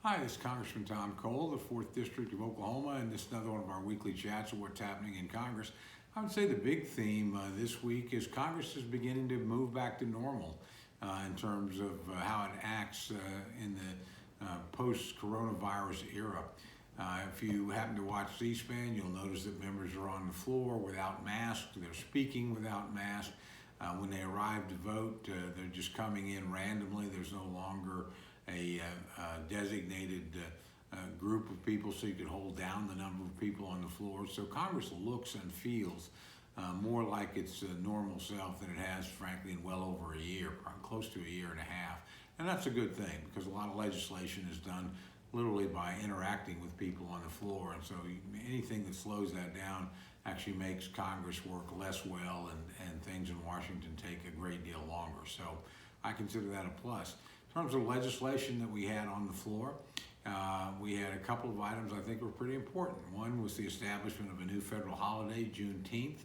Hi, this is Congressman Tom Cole, the 4th District of Oklahoma, and this is another one of our weekly chats of what's happening in Congress. I would say the big theme this week is Congress is beginning to move back to normal in terms of how it acts in the post-coronavirus era. If you happen to watch C-SPAN, you'll notice that members are on the floor without masks. They're speaking without masks. When they arrive to vote, they're just coming in randomly. There's no longer a designated group of people so you can hold down the number of people on the floor. So Congress looks and feels more like its normal self than it has, frankly, in well over a year, close to a year and a half. And that's a good thing because a lot of legislation is done literally by interacting with people on the floor. And so anything that slows that down actually makes Congress work less well and things in Washington take a great deal longer. So I consider that a plus. In terms of legislation that we had on the floor, we had a couple of items I think were pretty important. One was the establishment of a new federal holiday, Juneteenth.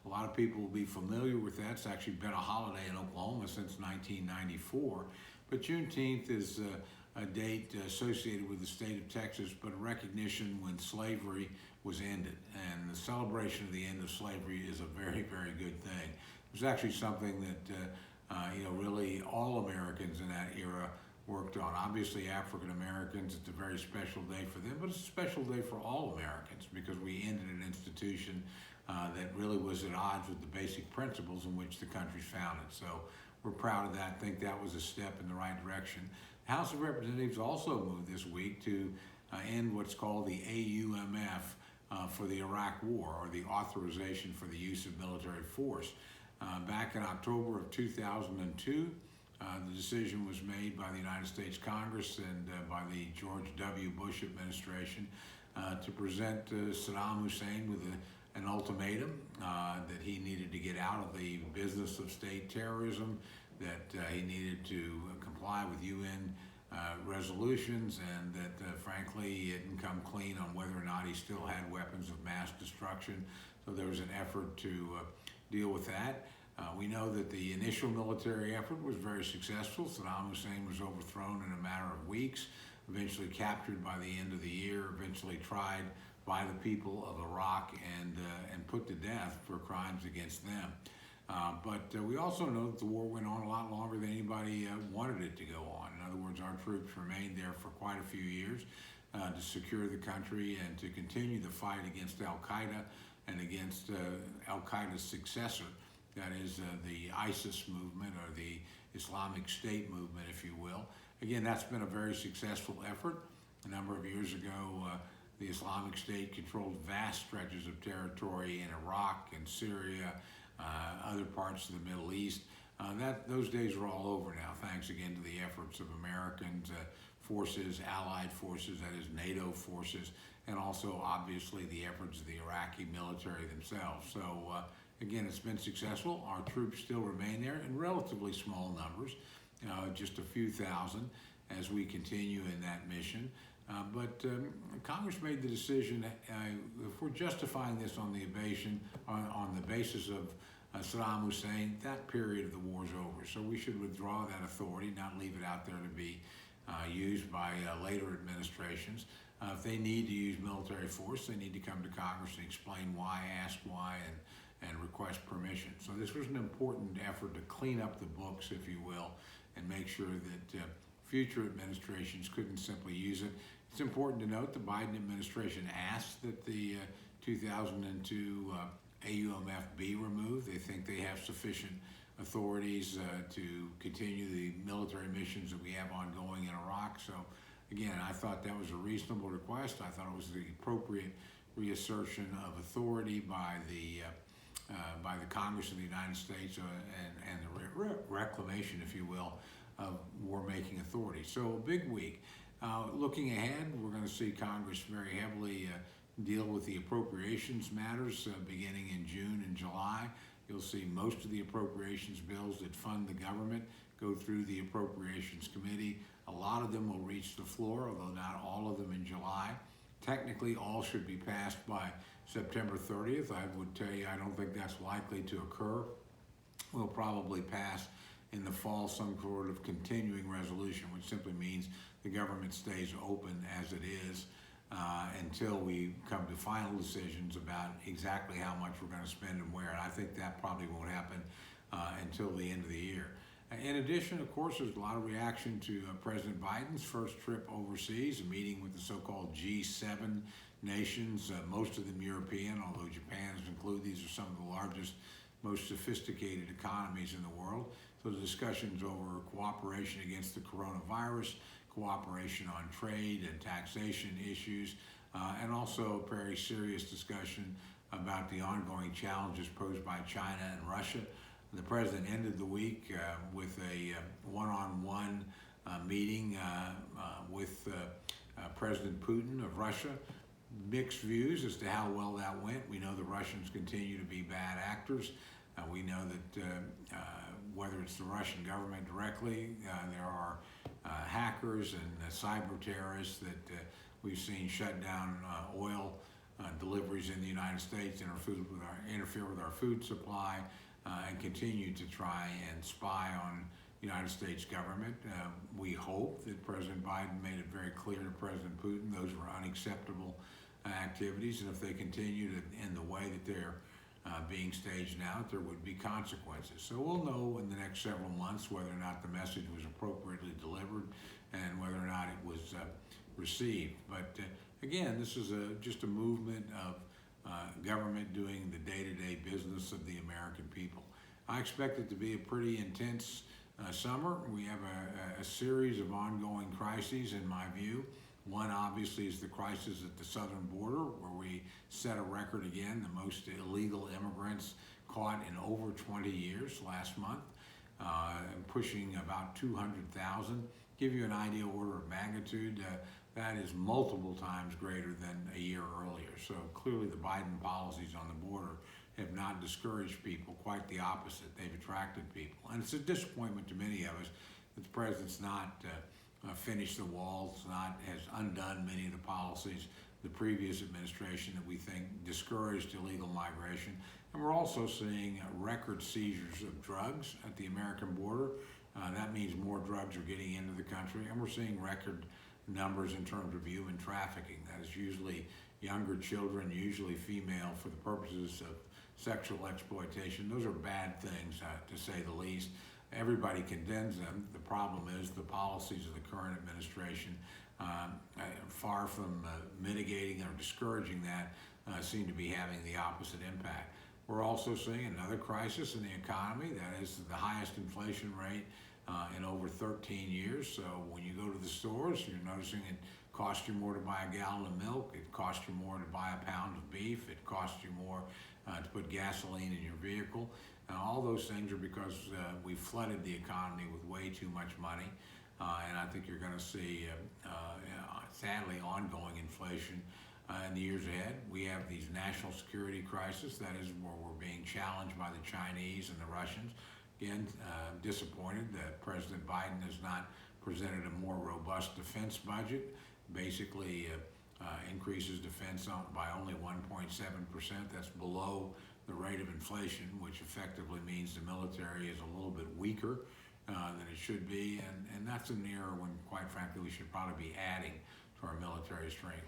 A lot of people will be familiar with that. It's actually been a holiday in Oklahoma since 1994. But Juneteenth is a date associated with the state of Texas, but a recognition when slavery was ended. And the celebration of the end of slavery is a very, very good thing. It was actually something that really all Americans in that era worked on. Obviously, African Americans, it's a very special day for them, but it's a special day for all Americans because we ended an institution that really was at odds with the basic principles in which the country's founded. So we're proud of that, think that was a step in the right direction. The House of Representatives also moved this week to end what's called the AUMF for the Iraq War, or the Authorization for the Use of Military Force. Back in October of 2002, the decision was made by the United States Congress and by the George W. Bush administration to present Saddam Hussein with an ultimatum that he needed to get out of the business of state terrorism, that he needed to comply with UN resolutions, and that frankly he hadn't come clean on whether or not he still had weapons of mass destruction. So there was an effort to deal with that. We know that the initial military effort was very successful. Saddam Hussein was overthrown in a matter of weeks, eventually captured by the end of the year, eventually tried by the people of Iraq and put to death for crimes against them. But we also know that the war went on a lot longer than anybody wanted it to go on. In other words, our troops remained there for quite a few years to secure the country and to continue the fight against Al-Qaeda and against Al-Qaeda's successor, that is the ISIS movement, or the Islamic State movement, if you will. Again, that's been a very successful effort. A number of years ago, the Islamic State controlled vast stretches of territory in Iraq and Syria, other parts of the Middle East. Those days are all over now, thanks again to the efforts of American forces, allied forces, that is NATO forces, and also obviously the efforts of the Iraqi military themselves. So again, it's been successful. Our troops still remain there in relatively small numbers, just a few thousand as we continue in that mission. But Congress made the decision, if we're justifying this on the basis of Saddam Hussein, that period of the war is over. So we should withdraw that authority, not leave it out there to be used by later administrations. If they need to use military force, they need to come to Congress and explain why, ask why, and request permission. So this was an important effort to clean up the books, if you will, and make sure that future administrations couldn't simply use it. It's important to note the Biden administration asked that the 2002 AUMF be removed. They think they have sufficient authorities to continue the military missions that we have ongoing in Iraq. So again, I thought that was a reasonable request. I thought it was the appropriate reassertion of authority by the Congress of the United States and the reclamation, if you will, of war-making authority. So a big week. Looking ahead, we're going to see Congress very heavily deal with the appropriations matters beginning in June and July. You'll see most of the appropriations bills that fund the government go through the Appropriations Committee. A lot of them will reach the floor, although not all of them in July. Technically, all should be passed by September 30th. I would tell you I don't think that's likely to occur. We'll probably pass in the fall some sort of continuing resolution, which simply means the government stays open as it is until we come to final decisions about exactly how much we're going to spend and where. And I think that probably won't happen until the end of the year. In addition, of course, there's a lot of reaction to President Biden's first trip overseas, a meeting with the so-called G7 nations, most of them European, although Japan is included. These are some of the largest, most sophisticated economies in the world. So the discussions over cooperation against the coronavirus, cooperation on trade and taxation issues, and also a very serious discussion about the ongoing challenges posed by China and Russia. The president ended the week with a one-on-one meeting with President Putin of Russia. Mixed views as to how well that went. We know the Russians continue to be bad actors. We know that whether it's the Russian government directly, there are hackers and cyber terrorists that we've seen shut down oil deliveries in the United States, interfere with our food supply, and continue to try and spy on the United States government. We hope that President Biden made it very clear to President Putin those were unacceptable activities, and if they continued in the way that they're being staged now, there would be consequences. So we'll know in the next several months whether or not the message was appropriately delivered and whether or not it was received. But again, this is just a movement of government doing the day-to-day business of the American people. I expect it to be a pretty intense summer. We have a series of ongoing crises, in my view. One, obviously, is the crisis at the southern border, where we set a record again, the most illegal immigrants caught in over 20 years last month, pushing about 200,000. Give you an idea, order of magnitude, that is multiple times greater than a year earlier. So clearly the Biden policies on the border have not discouraged people, quite the opposite. They've attracted people. And it's a disappointment to many of us that the president's not finished the walls, has undone many of the policies the previous administration that we think discouraged illegal migration. And we're also seeing record seizures of drugs at the American border. That means more drugs are getting into the country, and we're seeing record numbers in terms of human trafficking. That is usually younger children, usually female, for the purposes of sexual exploitation. Those are bad things, to say the least. Everybody condemns them. The problem is the policies of the current administration, far from mitigating or discouraging that, seem to be having the opposite impact. We're also seeing another crisis in the economy. That is the highest inflation rate in over 13 years. So when you go to the stores, you're noticing it costs you more to buy a gallon of milk. It costs you more to buy a pound of beef. It costs you more to put gasoline in your vehicle. All those things are because we flooded the economy with way too much money. And I think you're going to see, sadly, ongoing inflation in the years ahead. We have these national security crises. That is where we're being challenged by the Chinese and the Russians. Again, disappointed that President Biden has not presented a more robust defense budget. Basically, increases defense by only 1.7%. That's below the rate of inflation, which effectively means the military is a little bit weaker than it should be, and that's an era when, quite frankly, we should probably be adding to our military strength.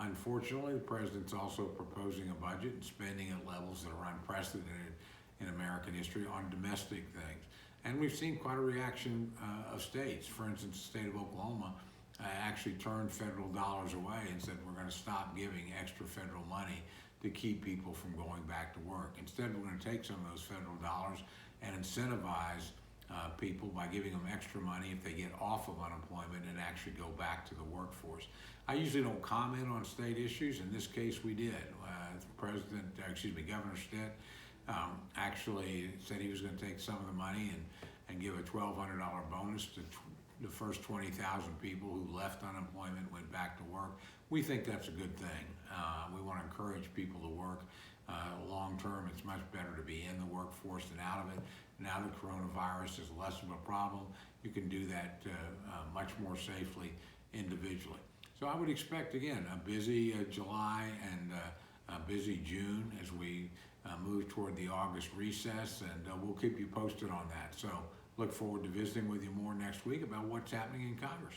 Unfortunately, the president's also proposing a budget and spending at levels that are unprecedented in American history on domestic things. And we've seen quite a reaction of states. For instance, the state of Oklahoma actually turned federal dollars away and said, we're going to stop giving extra federal money to keep people from going back to work. Instead, we're going to take some of those federal dollars and incentivize people by giving them extra money if they get off of unemployment and actually go back to the workforce. I usually don't comment on state issues. In this case, we did. Governor Stitt actually said he was going to take some of the money and give a $1,200 bonus to the first 20,000 people who left unemployment, went back to work. We think that's a good thing. We want to encourage people to work. Long term, it's much better to be in the workforce than out of it. Now that coronavirus is less of a problem, you can do that much more safely individually. So I would expect, again, a busy July and a busy June as we move toward the August recess, and we'll keep you posted on that. So look forward to visiting with you more next week about what's happening in Congress.